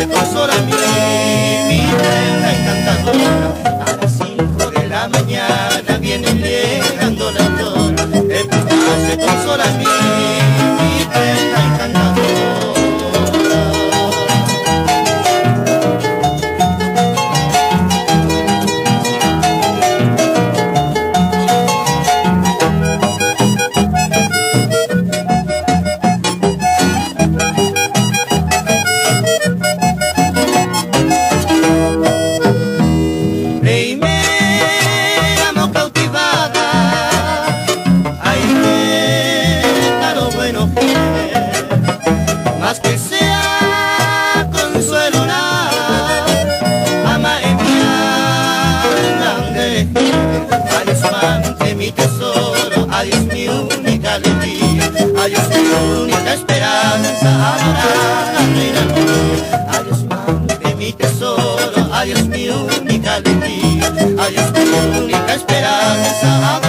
se consola mi reina encantadora. A las 5 de la mañana viene llegando la aurora. En mi cama se consola mi reina encantadora. Más que sea consuelo la ama en mi grande. Adiós amante, mi tesoro, adiós mi única alegría, adiós mi única esperanza, adorada reina mía. Adiós amante, mi tesoro, adiós mi única alegría, adiós mi única esperanza.